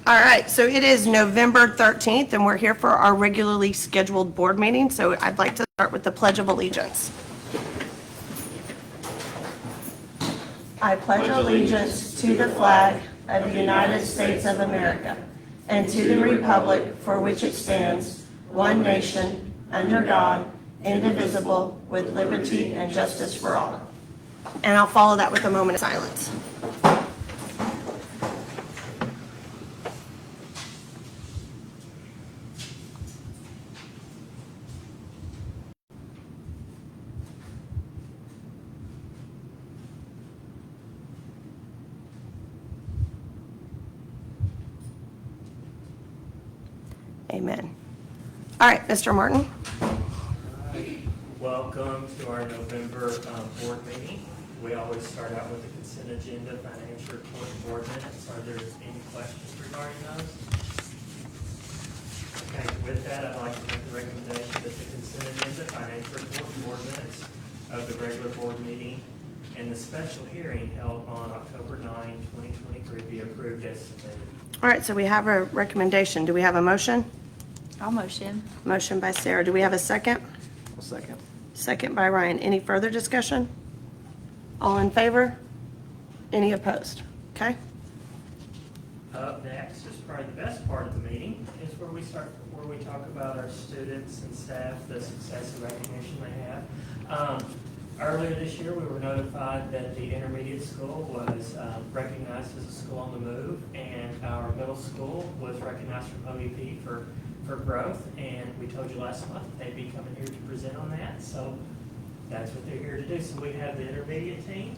All right, so it is November 13th, and we're here for our regularly scheduled board meeting. So I'd like to start with the Pledge of Allegiance. I pledge allegiance to the flag of the United States of America and to the republic for which it stands, one nation, under God, indivisible, with liberty and justice for all. And I'll follow that with a moment of silence. Amen. All right, Mr. Martin. Welcome to our November board meeting. We always start out with the consent agenda, financial report, and board minutes. Are there any questions regarding those? Okay, with that, I'd like to make the recommendation that the consent agenda, financial report, and board minutes of the regular board meeting and the special hearing held on October 9, 2023 be approved as submitted. All right, so we have a recommendation. Do we have a motion? I'll motion. Motion by Sarah. Do we have a second? I'll second. Second by Ryan. Any further discussion? All in favor? Any opposed? Okay. Up next is probably the best part of the meeting, is where we talk about our students and staff, the success and recognition they have. Earlier this year, we were notified that the intermediate school was recognized as a school on the move, and our middle school was recognized from OEP for growth, and we told you last month they'd be coming here to present on that, so that's what they're here to do. So we have the intermediate team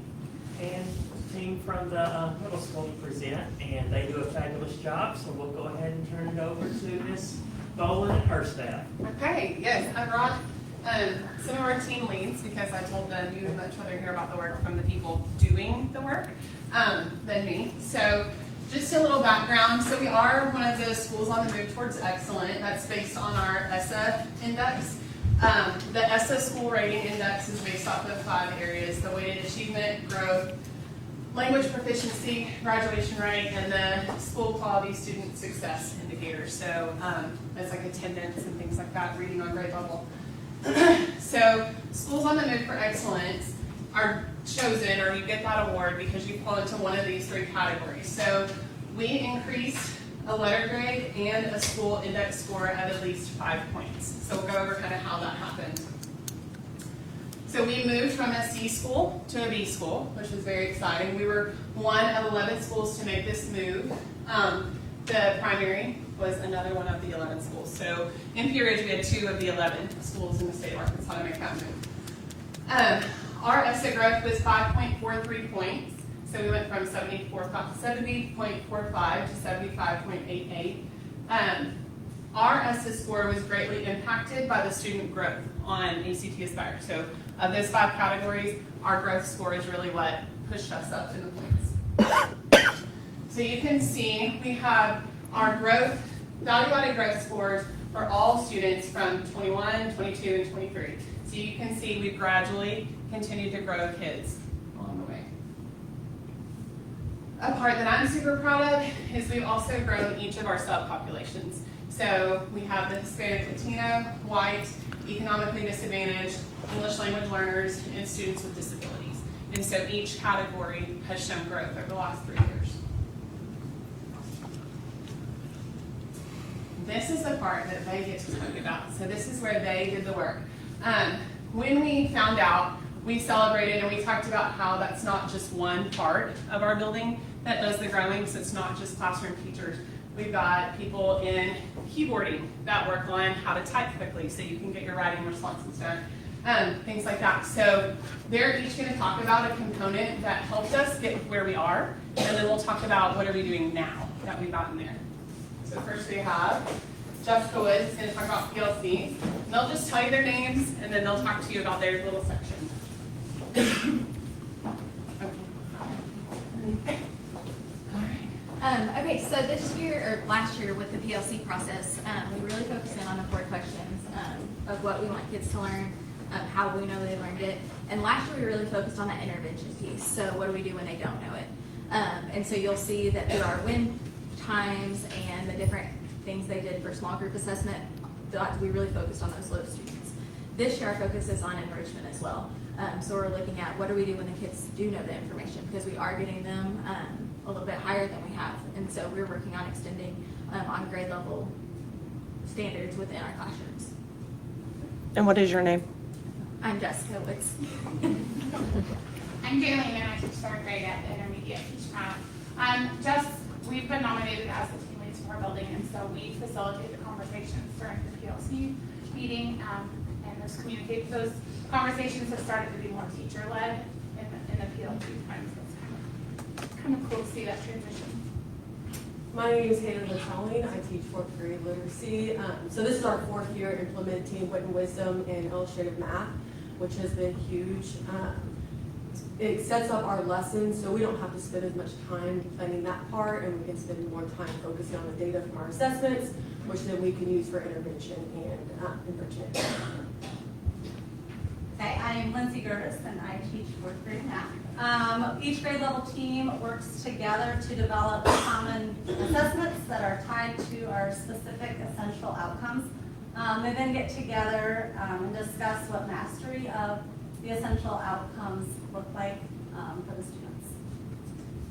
and team from the middle school to present, and they do a fabulous job, so we'll go ahead and turn it over to Ms. Boland and her staff. Okay, yes, I brought some of our team leads because I told them you would much rather hear about the work from the people doing the work than me. So just a little background. So we are one of those schools on the move towards excellent. That's based on our ESSA index. The ESSA school rating index is based off of 5 areas: the weighted achievement, growth, language proficiency, graduation rate, and the school quality student success indicators. So it's like attendance and things like that, reading on grade level. So schools on the move for excellence are chosen, or you get that award because you fall into one of these 3 categories. So we increased a letter grade and a school index score at least 5 points. So we'll go over kind of how that happened. So we moved from a C school to a B school, which was very exciting. We were one of 11 schools to make this move. The primary was another one of the 11 schools. So in Pea Ridge, we had 2 of the 11 schools in the state of Arkansas to make that move. Our ESSA growth was 5.43 points. So we went from 70.45 to 75.88. Our ESSA score was greatly impacted by the student growth on ACT Aspire. So of those 5 categories, our growth score is really what pushed us up in the points. So you can see we have our growth, value-added growth scores for all students from 21, 22, and 23. So you can see we've gradually continued to grow kids along the way. A part that I'm super proud of is we've also grown each of our subpopulations. So we have the Hispanic, Latino, white, economically disadvantaged, English language learners, and students with disabilities. And so each category has shown growth over the last 3 years. This is the part that they get to talk about. So this is where they did the work. When we found out, we celebrated and we talked about how that's not just one part of our building that does the growing, so it's not just classroom teachers. We've got people in keyboarding that work on how to type quickly so you can get your writing responses done, things like that. So they're each going to talk about a component that helped us get where we are, and then we'll talk about what are we doing now that we've gotten there. So first we have Jessica Woods is going to talk about PLCs. And they'll just tell you their names, and then they'll talk to you about their little section. Okay, so this year, or last year with the PLC process, we really focused in on the 4 questions of what we want kids to learn, how we know they learned it. And last year we really focused on that intervention piece. So what do we do when they don't know it? And so you'll see that there are win times different things they did for small group assessment, we really focused on those low students. This year, our focus is on enrichment as well. So we're looking at what do we do when the kids do know the information, because we are getting them a little bit higher than we have. And so we're working on extending on grade level standards within our classrooms. And what is your name? I'm Jessica Woods. I'm Daylene, and I teach third grade at the intermediate teach path. We've been nominated as the team leads for our building, and so we facilitate the conversations during the PLC meeting, and those conversations have started to be more teacher-led in the PLC time, so it's kind of cool to see that transition. My name is Hannah Latelling. I teach fourth grade literacy. So this is our fourth year implementing Wit and Wisdom and illustrative math, which has been huge. It sets up our lessons so we don't have to spend as much time planning that part, and we can spend more time focusing on the data from our assessments, which then we can use for intervention and enrichment. Hey, I'm Lindsay Gertis, and I teach fourth grade math. Each grade level team works together to develop common assessments that are tied to our specific essential outcomes. They then get together and discuss what mastery of the essential outcomes look like for the students.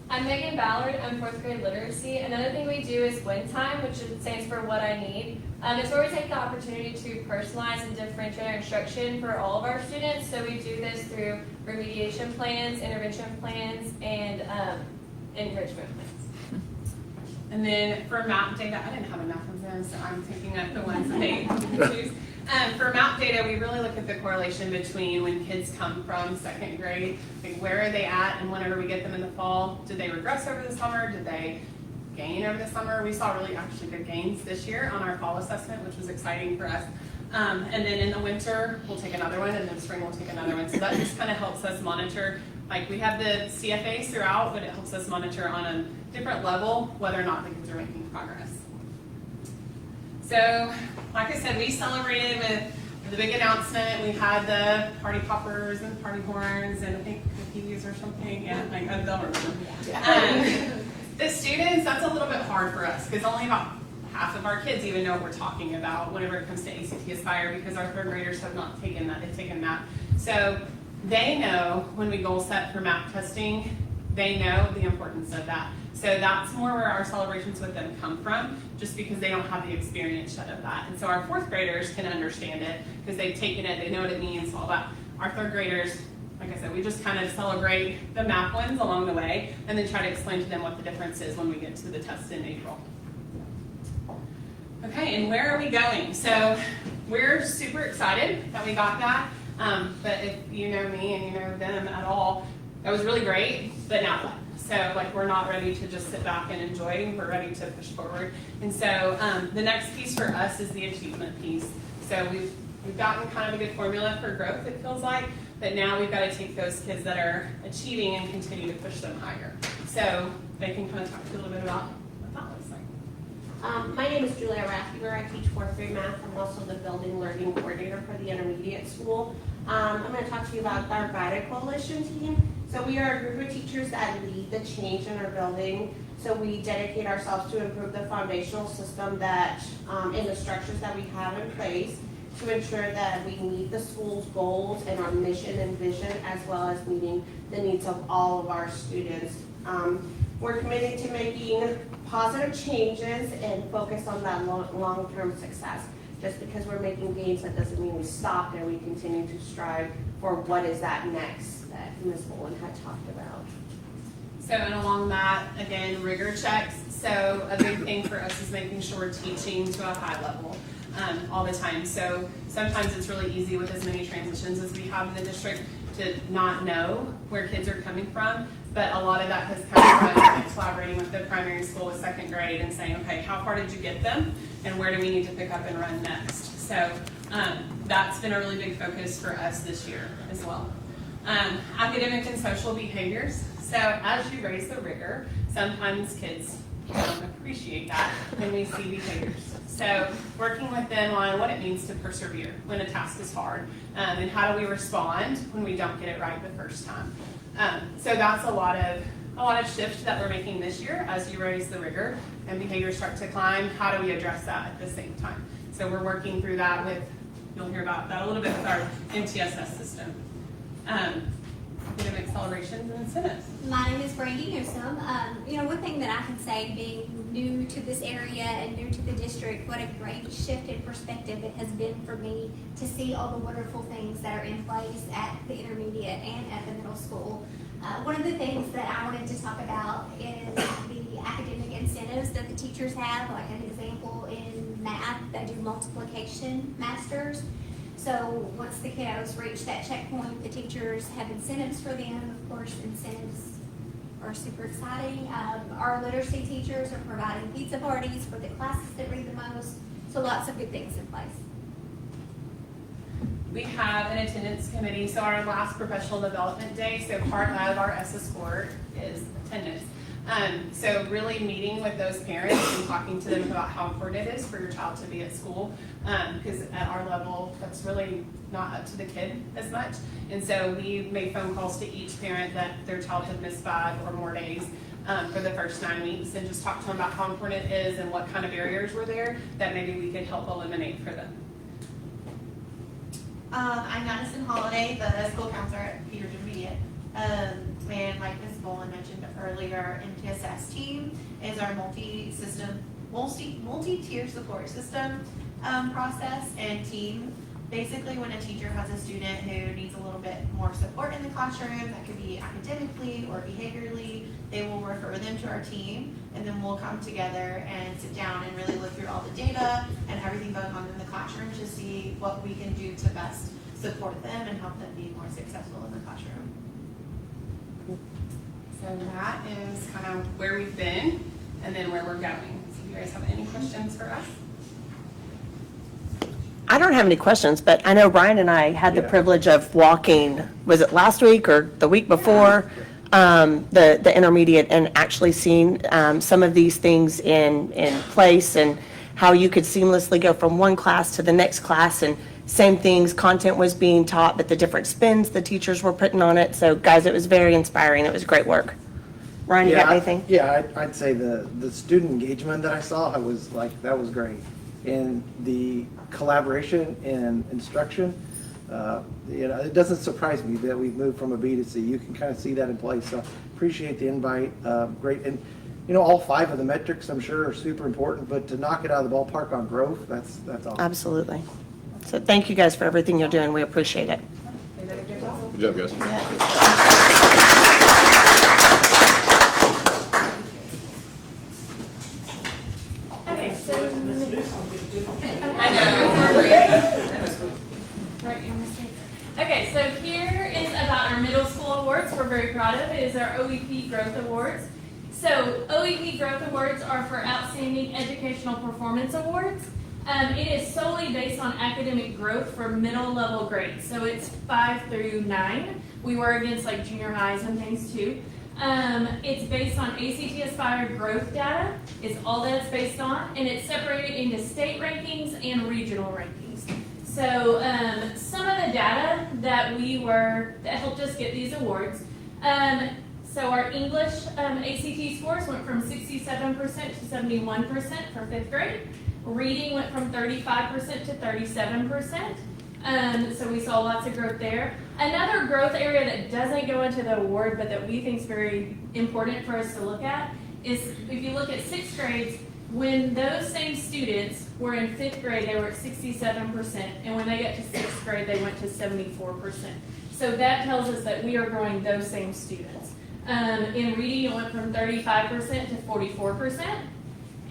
I'm Megan Ballard. I'm fourth grade literacy. Another thing we do is Win Time, which stands for What I Need. It's where we take the opportunity to personalize and differentiate our instruction for all of our students. So we do this through remediation plans, intervention plans, and enrichment plans. And then for map data, I didn't have enough of them, so I'm taking up the ones that they choose. For map data, we really look at the correlation between when kids come from second grade, like where are they at, and whenever we get them in the fall, did they regress over the summer? Did they gain over the summer? We saw really actually good gains this year on our fall assessment, which was exciting for us. And then in the winter, we'll take another one, and then spring we'll take another one. So that just kind of helps us monitor. Like we have the CFAs throughout, but it helps us monitor on a different level whether or not the kids are making progress. So, like I said, we celebrated with the big announcement. We had the party poppers and party horns and I think cookies or something. Yeah, like I don't remember. The students, that's a little bit hard for us because only about half of our kids even know what we're talking about whenever it comes to ACT Aspire, because our third graders have not taken that. They've taken MAP. So they know when we goal set for MAP testing, they know the importance of that. So that's more where our celebrations with them come from, just because they don't have the experience yet of that. And so our fourth graders can understand it because they've taken it, they know what it means, all that. Our third graders, like I said, we just kind of celebrate the MAP ones along the way and then try to explain to them what the difference is when we get to the test in April. Okay, and where are we going? So we're super excited that we got that. But if you know me and you know them at all, that was really great, but now what? So like we're not ready to just sit back and enjoy, we're ready to push forward. And so the next piece for us is the achievement piece. So we've gotten kind of a good formula for growth, it feels like, but now we've got to take those kids that are achieving and continue to push them higher. So they can kind of talk to you a little bit about what that looks like. My name is Julia Rathbuer. I teach fourth grade math. I'm also the building learning coordinator for the intermediate school. I'm going to talk to you about our Guided Coalition team. So we are a group of teachers that lead the change in our building. So we dedicate ourselves to improve the foundational system that, and the structures that we have in place to ensure that we meet the school's goals and our mission and vision, as well as meeting the needs of all of our students. We're committed to making positive changes and focus on that long-term success. Just because we're making gains, that doesn't mean we stop and we continue to strive for what is that next that Ms. Boland had talked about. So, and along that, again, rigor checks. So a big thing for us is making sure we're teaching to a high level all the time. So sometimes it's really easy with as many transitions as we have in the district to not know where kids are coming from. But a lot of that has come from collaborating with the primary school with second grade and saying, okay, how far did you get them? And where do we need to pick up and run next? So that's been a really big focus for us this year as well. Academic and social behaviors. So as you raise the rigor, sometimes kids don't appreciate that when we see behaviors. So working with them on what it means to persevere when a task is hard, and how do we respond when we don't get it right the first time. So that's a lot a lot of shift that we're making this year as you raise the rigor and behaviors start to climb. How do we address that at the same time? So we're working through that with, you'll hear about that a little bit with our MTSS system. Academic celebrations and incentives. My name is Brandy Newsome. One thing that I can say, being new to this area and new to the district, what a great shift in perspective it has been for me to see all the wonderful things that are in place at the intermediate and at the middle school. One of the things that I wanted to talk about is the academic incentives that the teachers have, like an example in math, they do multiplication masters. So once the kiddos reach that checkpoint, the teachers have incentives for them. Of course, incentives are super exciting. Our literacy teachers are providing pizza parties for the classes that read the most. So lots of good things in place. We have an attendance committee, so our last professional development day, so part of our ESSA score is attendance. So really meeting with those parents and talking to them about how important it is for your child to be at school, because at our level, that's really not up to the kid as much. And so we made phone calls to each parent that their child had missed 5 or more days for the first 9 weeks, and just talk to them about how important it is and what kind of barriers were there that maybe we could help eliminate for them. I'm Madison Holiday, the school counselor at Peters Intermediate. And like Ms. Bolin mentioned earlier, our MTSS team is our multi-tier support system process and team. Basically, when a teacher has a student who needs a little bit more support in the classroom, that could be academically or behaviorally, they will refer them to our team, and then we'll come together and sit down and really look through all the data and everything going on in the classroom to see what we can do to best support them and help them be more successful in the classroom. So that is kind of where we've been and then where we're going. So if you guys have any questions for us? I don't have any questions, but I know Ryan and I had the privilege of walking, was it last week or the week before, the intermediate, and actually seeing some of these things in place and how you could seamlessly go from one class to the next class, and same things, content was being taught, but the different spins the teachers were putting on it. So guys, it was very inspiring. It was great work. Ryan, you got anything? Yeah, I'd say the student engagement that I saw, that was great. And the collaboration and instruction, it doesn't surprise me that we've moved from a B to C. You can kind of see that in place. So appreciate the invite. Great. And all 5 of the metrics I'm sure are super important, but to knock it out of the ballpark on growth, that's awesome. Absolutely. So thank you guys for everything you're doing. We appreciate it. Good job, guys. Okay, so Okay, so here is about our middle school awards we're very proud of. It is our OEP Growth Awards. So OEP Growth Awards are for Outstanding Educational Performance Awards. It is solely based on academic growth for middle level grades. So it's 5 through 9. We were against like junior highs and things too. It's based on ACT Aspire growth data is all that it's based on, and it's separated into state rankings and regional rankings. So some of the data that helped us get these awards. So our English ACT scores went from 67% to 71% for 5th grade. Reading went from 35% to 37%. So we saw lots of growth there. Another growth area that doesn't go into the award, but that we think is very important for us to look at, is if you look at 6th grades, when those same students were in 5th grade, they were at 67%, and when they got to 6th grade, they went to 74%. So that tells us that we are growing those same students. In reading, it went from 35% to 44%.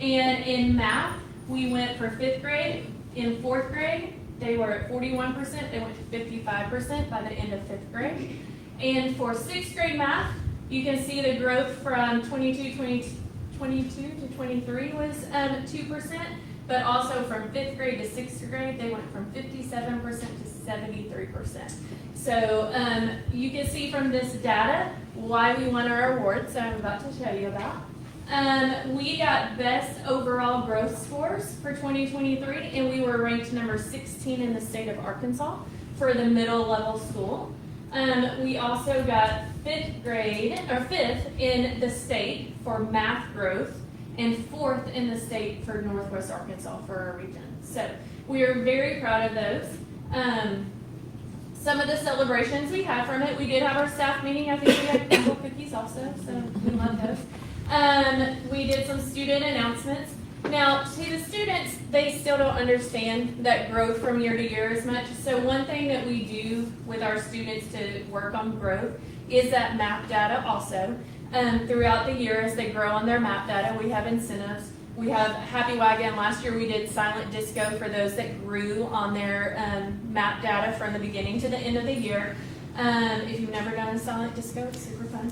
And in math, we went for 5th grade. In 4th grade, they were at 41%. They went to 55% by the end of 5th grade. And for 6th grade math, you can see the growth from 22 to 23 was 2%, but also from 5th grade to 6th grade, they went from 57% to 73%. So you can see from this data why we won our awards, so I'm about to tell you about. We got best overall growth scores for 2023, and we were ranked number 16 in the state of Arkansas for the middle level school. We also got fifth in the state for math growth and 4th in the state for Northwest Arkansas for our region. So we are very proud of those. Some of the celebrations we had from it, we did have our staff meeting. I think we had Google cookies also, so we love those. We did some student announcements. Now, to the students, they still don't understand that growth from year to year as much. So one thing that we do with our students to work on growth is that map data also. Throughout the year, as they grow on their map data, we have incentives. We have Happy Wagon. Last year we did silent disco for those that grew on their map data from the beginning to the end of the year. If you've never done a silent disco, it's super fun.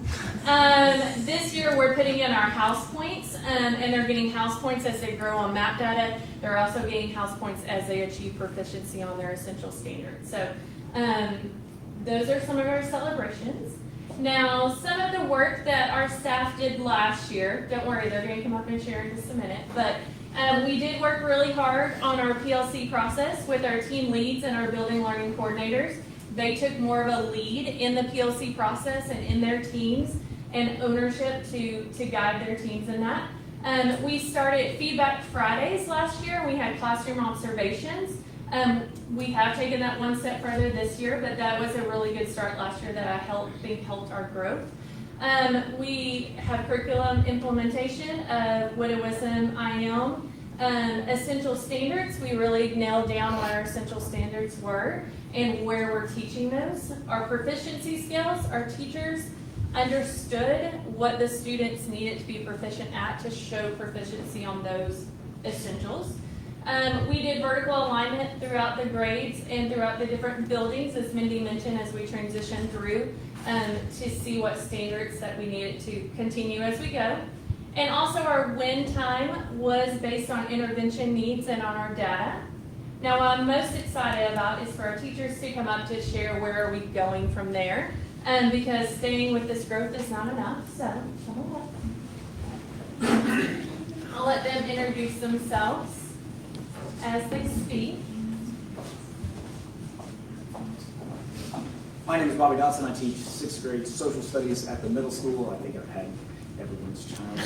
This year we're putting in our house points, and they're getting house points as they grow on map data. They're also getting house points as they achieve proficiency on their essential standards. So those are some of our celebrations. Now, some of the work that our staff did last year, don't worry, they're going to come up and share in just a minute, but we did work really hard on our PLC process with our team leads and our building learning coordinators. They took more of a lead in the PLC process and in their teams and ownership to guide their teams in that. We started Feedback Fridays last year. We had classroom observations. We have taken that one step further this year, but that was a really good start last year that I think helped our growth. We have curriculum implementation of Widow Wisdom IM. Essential standards, we really nailed down what our essential standards were and where we're teaching those. Our proficiency skills, our teachers understood what the students needed to be proficient at to show proficiency on those essentials. We did vertical alignment throughout the grades and throughout the different buildings, as Mindy mentioned, as we transitioned through to see what standards that we needed to continue as we go. And also our win time was based on intervention needs and on our data. Now what I'm most excited about is for our teachers to come up to share where are we going from there, because staying with this growth is not enough, so come on. I'll let them introduce themselves as they speak. My name is Bobby Dodson. I teach 6th grade social studies at the middle school. I think I've had everyone's child.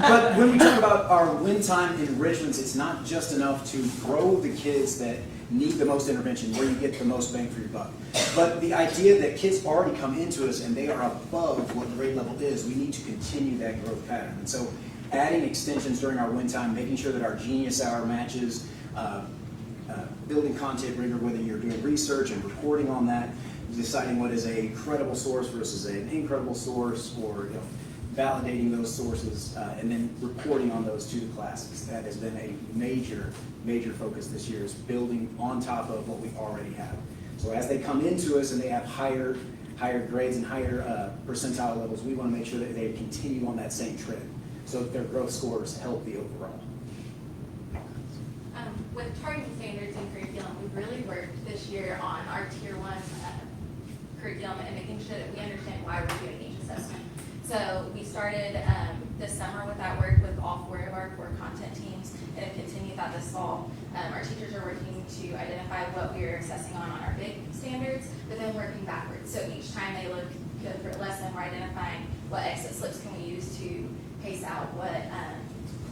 But when we talk about our win time enrichments, it's not just enough to grow the kids that need the most intervention, where you get the most bang for your buck. But the idea that kids already come into us and they are above what grade level is, we need to continue that growth pattern. And so adding extensions during our win time, making sure that our Genius Hour matches, building content rigor, whether you're doing research and reporting on that, deciding what is a credible source versus an incredible source, or validating those sources, and then reporting on those to the classes. That has been a major focus this year, is building on top of what we already have. So as they come into us and they have higher grades and higher percentile levels, we want to make sure that they continue on that same trend, so that their growth scores help the overall. With targeting standards and curriculum, we've really worked this year on our Tier 1 curriculum and making sure that we understand why we're doing each assessment. So we started this summer with that work with all 4 of our core content teams, and have continued that this fall. Our teachers are working to identify what we are assessing on our big standards, but then working backwards. So each time they go through a lesson, we're identifying what exit slips can we use to pace out, what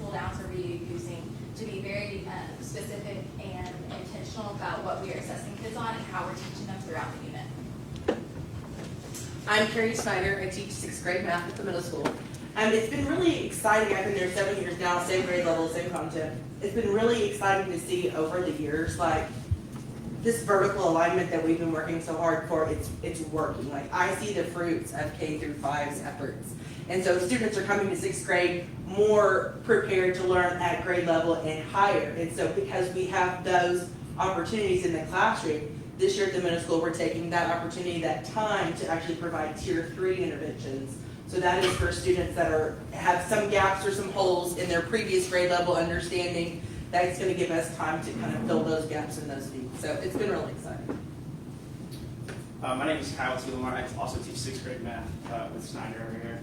pull downs are we using, to be very specific and intentional about what we are assessing kids on and how we're teaching them throughout the unit. I'm Carrie Snyder. I teach 6th grade math at the middle school. It's been really exciting. I've been there 7 years now, same grade level, same content. It's been really exciting to see over the years, like, this vertical alignment that we've been working so hard for, it's working. Like, I see the fruits of K through 5's efforts. And so students are coming to 6th grade more prepared to learn at grade level and higher. And so because we have those opportunities in the classroom, this year at the middle school, we're taking that opportunity, that time, to actually provide Tier 3 interventions. So that is for students that have some gaps or some holes in their previous grade level understanding. That's going to give us time to kind of fill those gaps and those needs. So it's been really exciting. My name is Kyle Tielemar. I also teach 6th grade math with Snyder over here.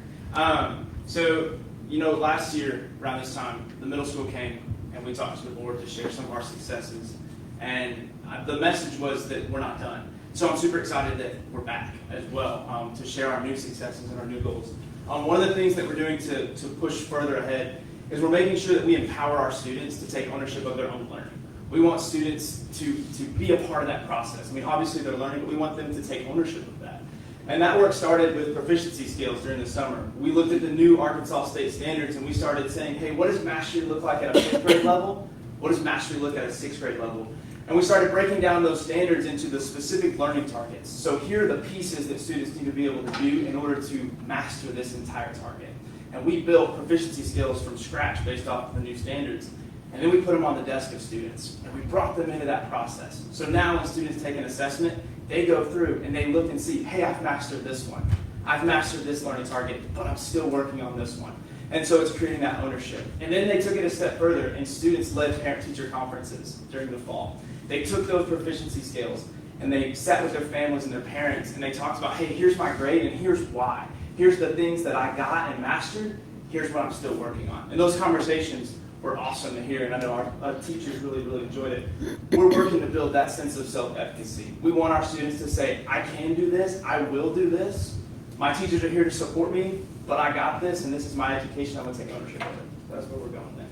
So, last year around this time, the middle school came and we talked to the board to share some of our successes. And the message was that we're not done. So I'm super excited that we're back as well to share our new successes and our new goals. One of the things that we're doing to push further ahead is we're making sure that we empower our students to take ownership of their own learning. We want students to be a part of that process. I mean, obviously they're learning, but we want them to take ownership of that. And that work started with proficiency skills during the summer. We looked at the new Arkansas State standards and we started saying, hey, what does mastery look like at a 5th grade level? What does mastery look at a 6th grade level? And we started breaking down those standards into the specific learning targets. So here are the pieces that students need to be able to do in order to master this entire target. And we built proficiency skills from scratch based off of the new standards. And then we put them on the desk of students. And we brought them into that process. So now when students take an assessment, they go through and they look and see, hey, I've mastered this one. I've mastered this learning target, but I'm still working on this one. And so it's creating that ownership. And then they took it a step further, and students led parent-teacher conferences during the fall. They took those proficiency skills, and they sat with their families and their parents, and they talked about, hey, here's my grade, and here's why. Here's the things that I got and mastered. Here's what I'm still working on. And those conversations were awesome to hear, and I know our teachers really, really enjoyed it. We're working to build that sense of self-efficacy. We want our students to say, I can do this, I will do this. My teachers are here to support me, but I got this, and this is my education, I'm going to take ownership of it. That's where we're going next.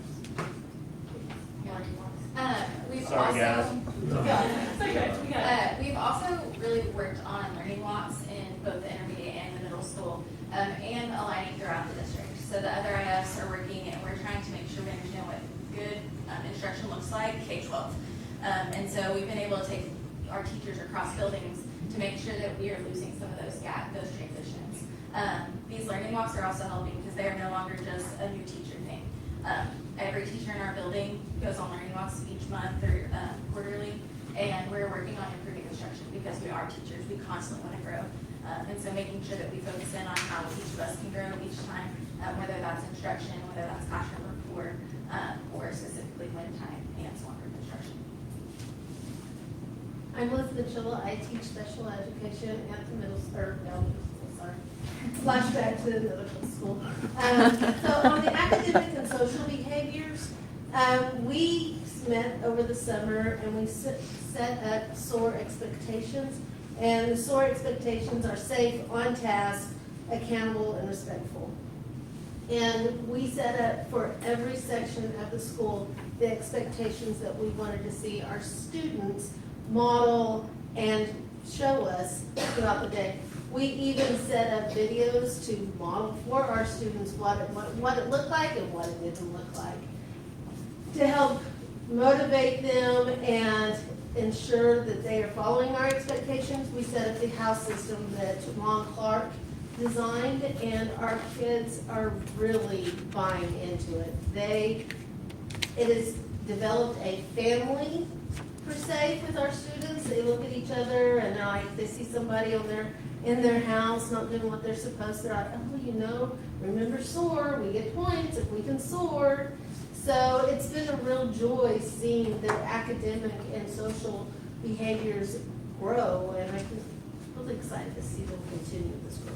We've also really worked on learning walks in both the intermediate and the middle school, and aligning throughout the district. So the other IFs are working, and we're trying to make sure we understand what good instruction looks like K-12. And so we've been able to take our teachers across buildings to make sure that we are losing some of those transitions. These learning walks are also helping because they are no longer just a new teacher thing. Every teacher in our building goes on learning walks each month or quarterly, and we're working on improving instruction because we are teachers. We constantly want to grow. And so making sure that we focus in on how each of us can grow each time, whether that's instruction, whether that's classroom report, or specifically wind time and small group instruction. I'm Elizabeth Chilla. I teach special education at the middle school, sorry. Flashback to the middle school. So on the academic and social behaviors, we met over the summer and we set up SOAR expectations. And the SOAR expectations are safe, on task, accountable, and respectful. And we set up for every section of the school the expectations that we wanted to see our students model and show us throughout the day. We even set up videos to model for our students what it looked like and what it didn't look like, to help motivate them and ensure that they are following our expectations. We set up the house system that Ron Clark designed, and our kids are really buying into it. It has developed a family, per se, with our students. They look at each other and they're like, they see somebody in their house not doing what they're supposed to. They're like, oh, remember SOAR, we get points if we can SOAR. So it's been a real joy seeing their academic and social behaviors grow, and I'm really excited to see them continue this growth.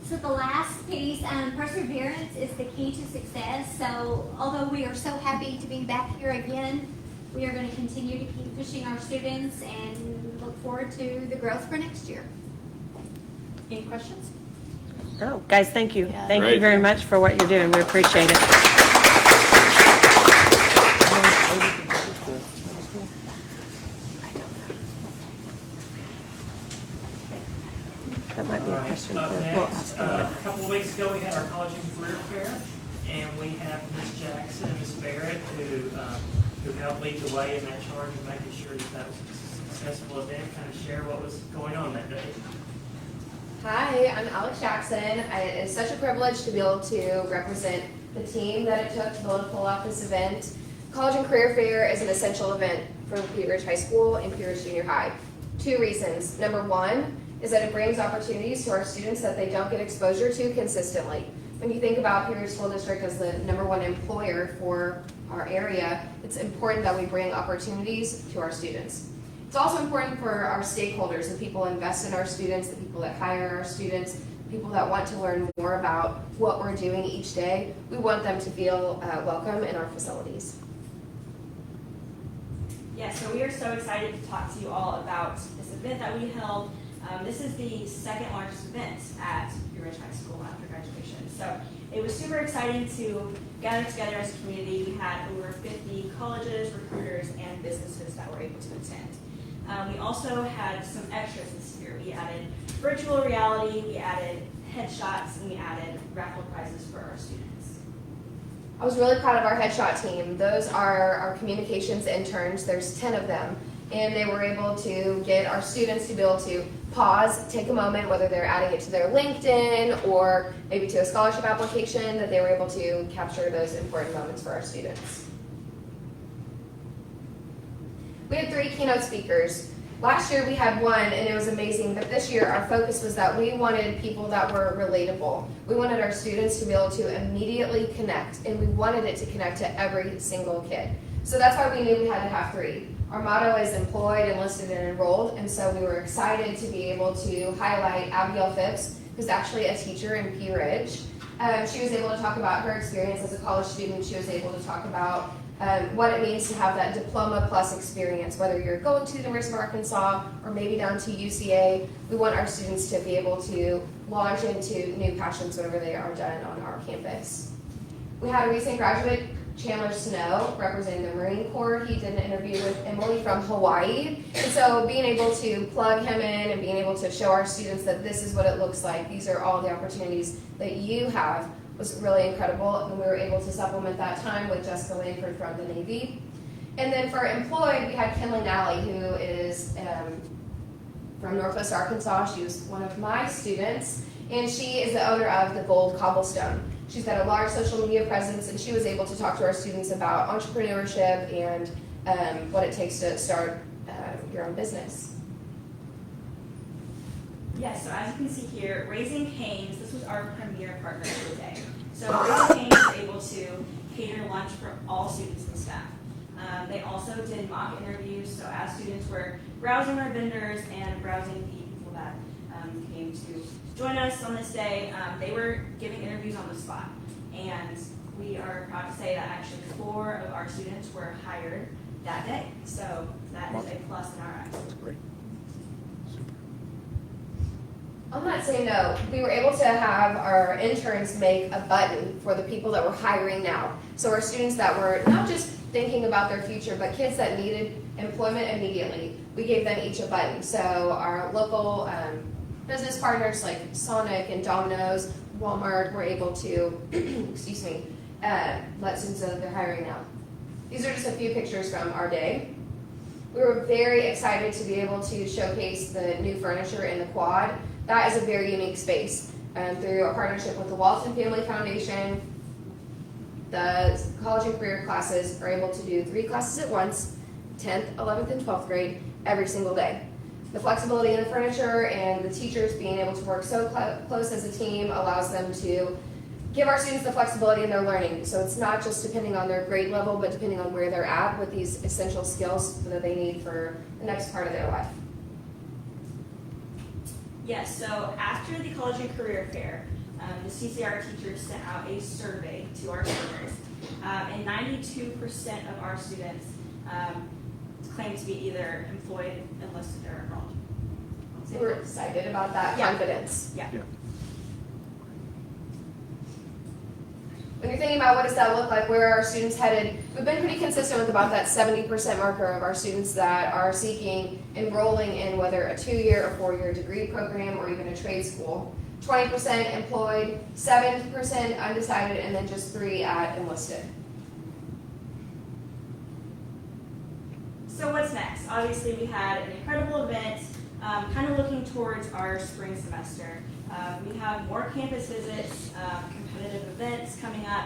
So the last piece, perseverance is the key to success. So although we are so happy to be back here again, we are going to continue to keep pushing our students and look forward to the growth for next year. Any questions? No, guys, thank you. Yeah. Thank you very much for what you're doing. We appreciate it. That might be a question. Up We'll next, ask them. a couple of weeks ago, we had our college and career fair, and we have Ms. Jackson and Ms. Barrett who helped lead the way in that charge of making sure that was a successful event, kind of share what was going on that day. Hi, I'm Alex Jackson. It is such a privilege to be able to represent the team that it took to be able to pull off this event. College and Career Fair is an essential event for Petrie Ridge High School and Petrie Ridge Junior High. 2 reasons. Number 1 is that it brings opportunities to our students that they don't get exposure to consistently. When you think about Petrie Ridge School District as the #1 employer for our area, it's important that we bring opportunities to our students. It's also important for our stakeholders, the people who invest in our students, the people that hire our students, people that want to learn more about what we're doing each day. We want them to feel welcome in our facilities. Yeah, so we are so excited to talk to you all about this event that we held. This is the second largest event at Blue Ridge High School after graduation. So it was super exciting to gather together as a community. We had over 50 colleges, recruiters, and businesses that were able to attend. We also had some extras this year. We added virtual reality, we added headshots, and we added raffle prizes for our students. I was really proud of our headshot team. Those are our communications interns. There's 10 of them. And they were able to get our students to be able to pause, take a moment, whether they're adding it to their LinkedIn or maybe to a scholarship application, that they were able to capture those important moments for our students. We had 3 keynote speakers. Last year we had one and it was amazing, but this year our focus was that we wanted people that were relatable. We wanted our students to be able to immediately connect, and we wanted it to connect to every single kid. So that's why we knew we had to have 3. Our motto is employed, enlisted, and enrolled, and so we were excited to be able to highlight Abigail Phipps, who's actually a teacher in Pea Ridge. She was able to talk about her experience as a college student. She was able to talk about what it means to have that diploma plus experience, whether you're going to the University of Arkansas or maybe down to UCA. We want our students to be able to launch into new passions whenever they are done on our campus. We had a recent graduate, Chandler Snow, representing the Marine Corps. He did an interview with Emily from Hawaii. And so being able to plug him in and being able to show our students that this is what it looks like, these are all the opportunities that you have, was really incredible. And we were able to supplement that time with Jessica Langford from the Navy. And then for employed, we had Kinley Nally, who is from Northwest Arkansas. She was one of my students, and she is the owner of the Gold Cobblestone. She's got a large social media presence, and she was able to talk to our students about entrepreneurship and what it takes to start your own business. Yes, so as you can see here, Raising Cane's, this was our premier partner for the day. So Raising Cane's was able to cater lunch for all students and staff. They also did mock interviews, so as students were browsing our vendors and browsing the people that came to join us on this day, they were giving interviews on the spot. And we are proud to say that actually 4 of our students were hired that day. So that is a plus in our eyes. That's great. On that same note, we were able to have our interns make a button for the people that we're hiring now. So our students that were not just thinking about their future, but kids that needed employment immediately, we gave them each a button. So our local business partners like Sonic and Domino's, Walmart were able to, excuse me, let students know that they're hiring now. These are just a few pictures from our day. We were very excited to be able to showcase the new furniture in the quad. That is a very unique space. Through a partnership with the Walton Family Foundation, the college and career classes are able to do 3 classes at once, 10th, 11th, and 12th grade, every single day. The flexibility in the furniture and the teachers being able to work so close as a team allows them to give our students the flexibility in their learning. So it's not just depending on their grade level, but depending on where they're at with these essential skills that they need for the next part of their life. Yes, so after the College and Career Fair, the CCR teachers sent out a survey to our learners, and 92% of our students claim to be either employed, enlisted, or enrolled. So we're excited about that confidence. Yeah. When you're thinking about what does that look like, where are our students headed, we've been pretty consistent with about that 70% marker of our students that are seeking enrolling in whether a 2-year or 4-year degree program or even a trade school. 20% employed, 7% undecided, and then just 3 at enlisted. So what's next? Obviously, we had an incredible event, kind of looking towards our spring semester. We have more campus visits, competitive events coming up.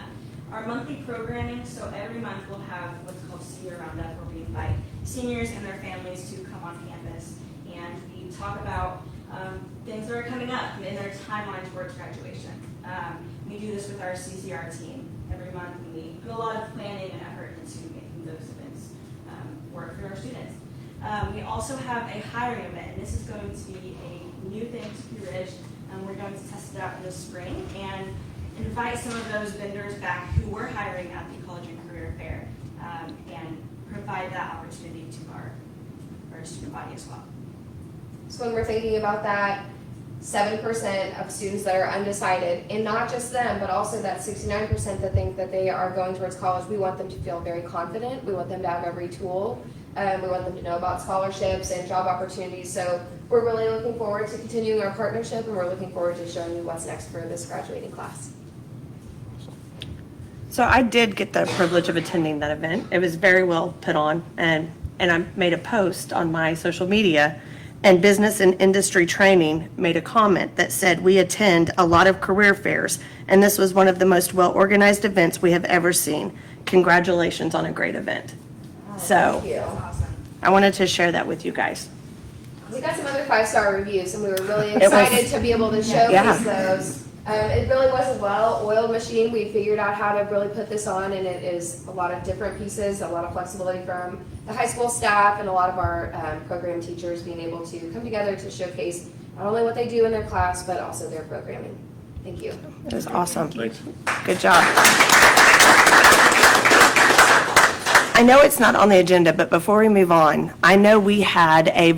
Our monthly programming, so every month we'll have what's called Senior Roundup, where we invite seniors and their families to come on campus, and we talk about things that are coming up in their timeline towards graduation. We do this with our CCR team every month, and we put a lot of planning and effort into making those events work for our students. We also have a hiring event, and this is going to be a new thing to Pea Ridge. We're going to test it out in the spring, and invite some of those vendors back who we're hiring at the College and Career Fair, and provide that opportunity to our student body as well. So when we're thinking about that 7% of students that are undecided, and not just them, but also that 69% that think that they are going towards college, we want them to feel very confident. We want them to have every tool. We want them to know about scholarships and job opportunities. So we're really looking forward to continuing our partnership, and we're looking forward to showing you what's next for this graduating class. So I did get the privilege of attending that event. It was very well put on, and I made a post on my social media, and Business and Industry Training made a comment that said, we attend a lot of career fairs, and this was one of the most well-organized events we have ever seen. Congratulations on a great event. So Thank you. I wanted to share that with you guys. We got some other 5-star reviews, and we were really excited to be able to showcase those. It really was a well-oiled machine. We figured out how to really put this on, and it is a lot of different pieces, a lot of flexibility from the high school staff and a lot of our program teachers being able to come together to showcase not only what they do in their class, but also their programming. Thank you. It was awesome. Thanks. Good job. I know it's not on the agenda, but before we move on, I know we had a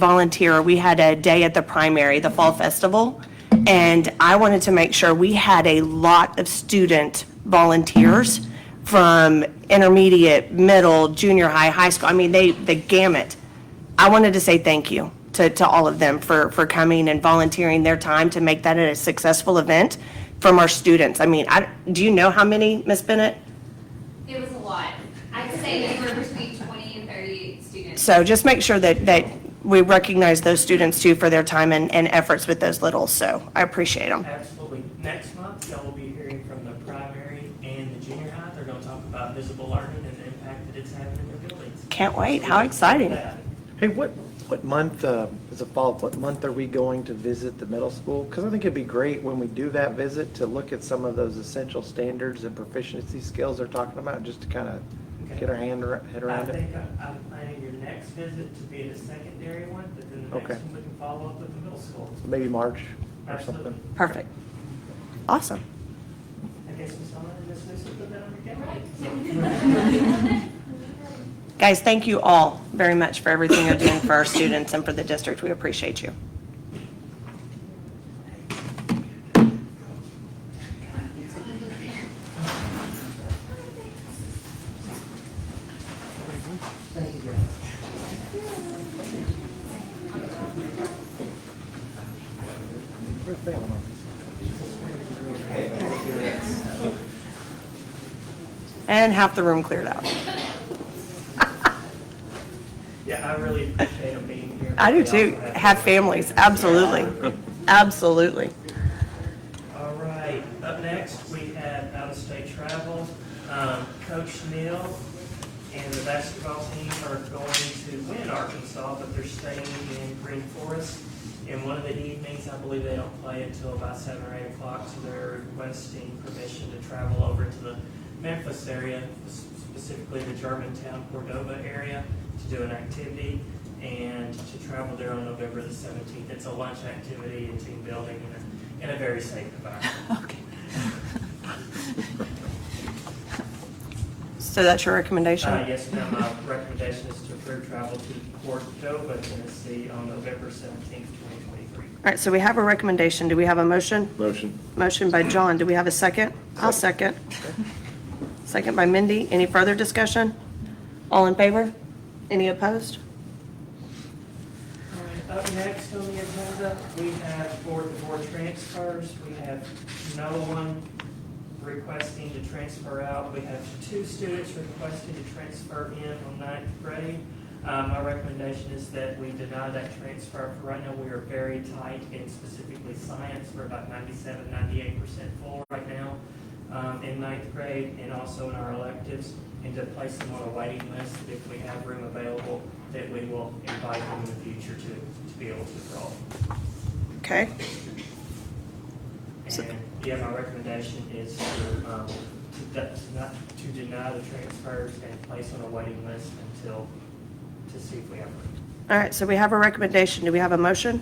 day at the primary, the fall festival, and I wanted to make sure we had a lot of student volunteers from intermediate, middle, junior high, high school. I mean, the gamut. I wanted to say thank you to all of them for coming and volunteering their time to make that a successful event from our students. I mean, do you know how many, Ms. Bennett? It was a lot. I'd say anywhere between 20 and 30 students. So just make sure that we recognize those students too for their time and efforts with those littles. So I appreciate them. Absolutely. Next month, y'all will be hearing from the primary and the junior high. They're going to talk about visible learning and the impact that it's having in their buildings. Can't wait. How exciting. Hey, what month, is it fall, what month are we going to visit the middle school? Because I think it'd be great when we do that visit to look at some of those essential standards and proficiency skills they're talking about, just to kind of get our head around I it. think I'm planning your next visit to be the secondary one, but then the next Okay. one we can follow up with the middle school. Maybe March or Absolutely. something. Perfect. Awesome. I guess Ms. Sullivan, Ms. Newsom, put that on your camera. Guys, thank you all very much for everything you're doing for our students and for the district. We appreciate you. And half the room cleared out. Yeah, I really appreciate them being here. I do They too. also Have families, absolutely. Absolutely. All right, up next, we have out-of-state travel. Coach Neal and the basketball team are going to win Arkansas, but they're staying in Green Forest. In one of the evenings, I believe they don't play until about 7 or 8 o'clock, so they're requesting permission to travel over to the Memphis area, specifically the Germantown, Cordova area, to do an activity and to travel there on November the 17th. It's a lunch activity and team building in a very safe environment. Okay. So that's your recommendation? Yes, ma'am. My recommendation is to approve travel to Cordova, Tennessee on November 17th, 2023. All right, so we have a recommendation. Do we have a motion? Motion. Motion by John. Do we have a second? I'll second. Second by Mindy. Any further discussion? All in favor? Any opposed? All right, up next on the agenda, we have board transfers. We have no one requesting to transfer out. We have 2 students requesting to transfer in on 9th grade. My recommendation is that we deny that transfer. For right now, we are very tight in specifically science. We're about 97, 98% full right now in 9th grade, and also in our electives, and to place them on a waiting list that if we have room available, that we will invite them in the future to be able to enroll. Okay. And yeah, my recommendation is to deny the transfers and place on a waiting list to see if we have room. All right, so we have a recommendation. Do we have a motion?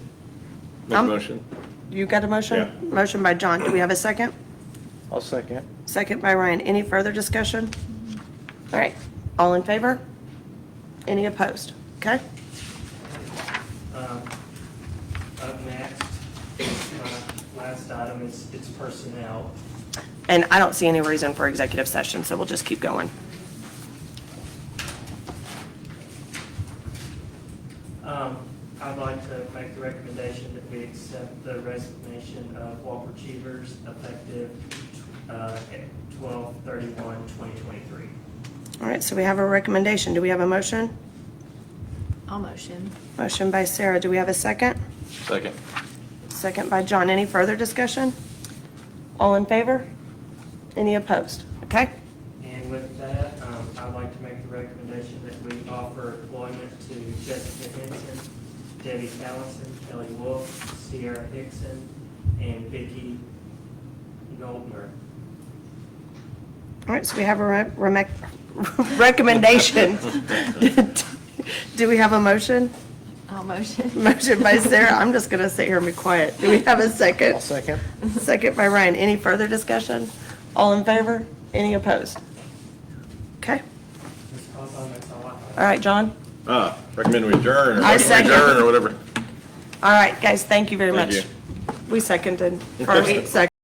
Make a motion. You got a motion? Yeah. Motion by John. Do we have a second? I'll second. Second by Ryan. Any further discussion? All right, all in favor? Any opposed? Okay? Up next, last item is it's personnel. And I don't see any reason for executive session, so we'll just keep going. I'd like to make the recommendation that we accept the resignation of Walker Cheevers effective 12/31/2023. All right, so we have a recommendation. Do we have a motion? I'll motion. Motion by Sarah. Do we have a second? Second. Second by John. Any further discussion? All in favor? Any opposed? Okay? And with that, I'd like to make the recommendation that we offer employment to Jessica Henson, Debbie Callison, Kelly Wolf, Sierra Hickson, and Vicki Goldner. All right, so we have a recommendation. Do we have a motion? I'll motion. Motion by Sarah. I'm just going to sit here and be quiet. Do we have a second? I'll second. Second by Ryan. Any further discussion? All in favor? Any opposed? Okay. Ms. Cawthon, that's all I have. All right, John? Recommend we adjourn, or I recommend we second. adjourn, or whatever. All right, guys, thank you very Thank much. you. We seconded. Or second.